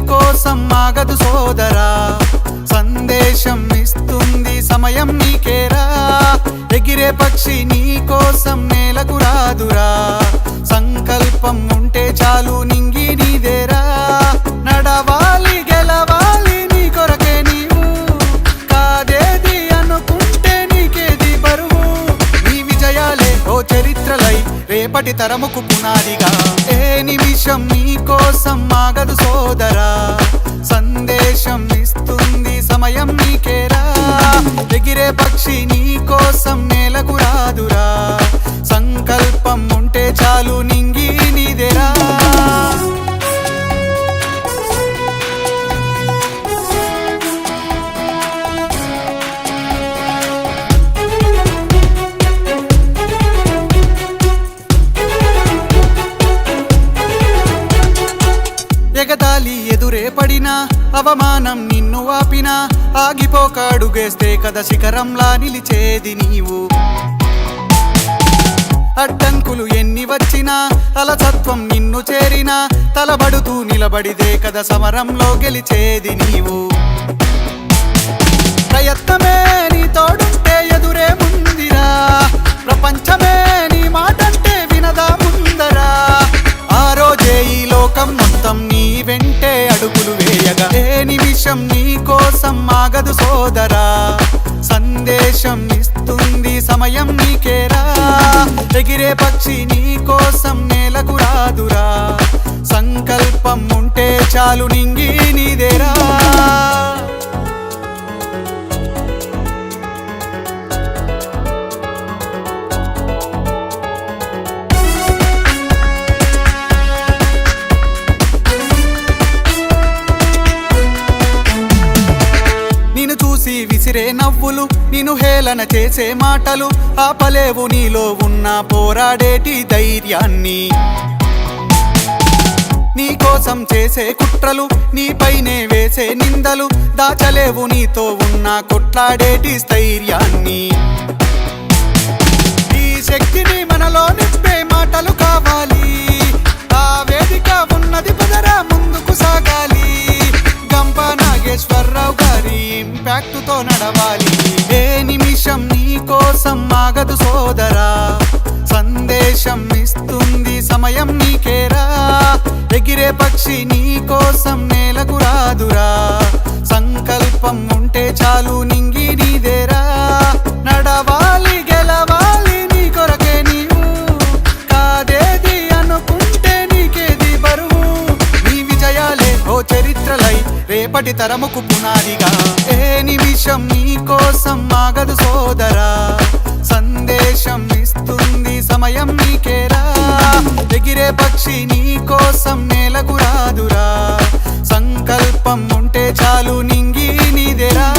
కోసం ఆగదు సోదరా, సందేశం ఇస్తుంది సమయం నీకేరా. ఎగిరే పక్షి నీ కోసం నేలకు రాదురా, సంకల్పం ఉంటే చాలు నింగి నీదేరా. నడవాలి గెలవాలి నీ కొరకే నీవు, కాదేది అనుకుంటే నీకేది బరువు. నీ విజయాలే ఓ చరిత్రలై రేపటి తరముకు పునాదిగా. ఏ నిమిషం నీ కోసం ఆగదు సోదరా, సందేశం ఇస్తుంది సమయం నీకేరా. ఎగిరే పక్షి నీ కోసం నేలకు రాదురా, సంకల్పం ఉంటే చాలు నింగి నీదేరా. ఎగతాళి ఎదురే పడినా, అవమానం నిన్ను ఆపినా, ఆగిపోక అడుగేస్తే కదా శిఖరంలా నిలిచేది నీవు. అడ్డంకులు ఎన్ని వచ్చినా, అలసత్వం నిన్ను చేరినా, తలబడుతూ నిలబడిదే కదా సమరంలో గెలిచేది నీవు. ప్రయత్నమే నీ తోడుంటే ఎదురే ముందిరా, ప్రపంచమే నీ మాటంటే వినదా ముందరా. ఆ రోజే ఈ లోకం మొత్తం నీ వెంటే అడుగులు వేయగా. ఏ నిమిషం నీ కోసం ఆగదు సోదరా, సందేశం ఇస్తుంది సమయం నీకేరా. ఎగిరే పక్షి నీ కోసం నేలకు రాదురా, సంకల్పం ఉంటే చాలు నింగి నీదేరా. నిన్ను చూసి విసిరే నవ్వులు, నిన్ను హేళన చేసే మాటలు, ఆపలేవు నీలో ఉన్న పోరాడేటి ధైర్యాన్ని. నీ కోసం చేసే కుట్రలు, నీపైనే వేసే నిందలు, దాచలేవు నీతో ఉన్న కొట్లాడేటి స్థైర్యాన్ని. ఈ శక్తిని మనలో నింపే మాటలు కావాలి, ఆ వేదిక ఉన్నది పదరా ముందుకు సాగాలి. గంప నాగేశ్వరరావు గారి ఇంపాక్ట్ తో నడవాలి. ఏ నిమిషం నీ కోసం ఆగదు సోదరా, సందేశం ఇస్తుంది సమయం నీకేరా. ఎగిరే పక్షి నీ కోసం నేలకు రాదురా, సంకల్పం ఉంటే చాలు నింగి నీదేరా. నడవాలి గెలవాలి నీ కొరకే నీవు, కాదేది అనుకుంటే నీకేది బరువు. నీ విజయాలే ఓ చరిత్రలై రేపటి తరముకు పునాదిగా. ఏ నిమిషం నీ కోసం ఆగదు సోదరా, సందేశం ఇస్తుంది సమయం నీకేరా. ఎగిరే పక్షి నీ కోసం నేలకు రాదురా, సంకల్పం ఉంటే చాలు నింగి నీదేరా.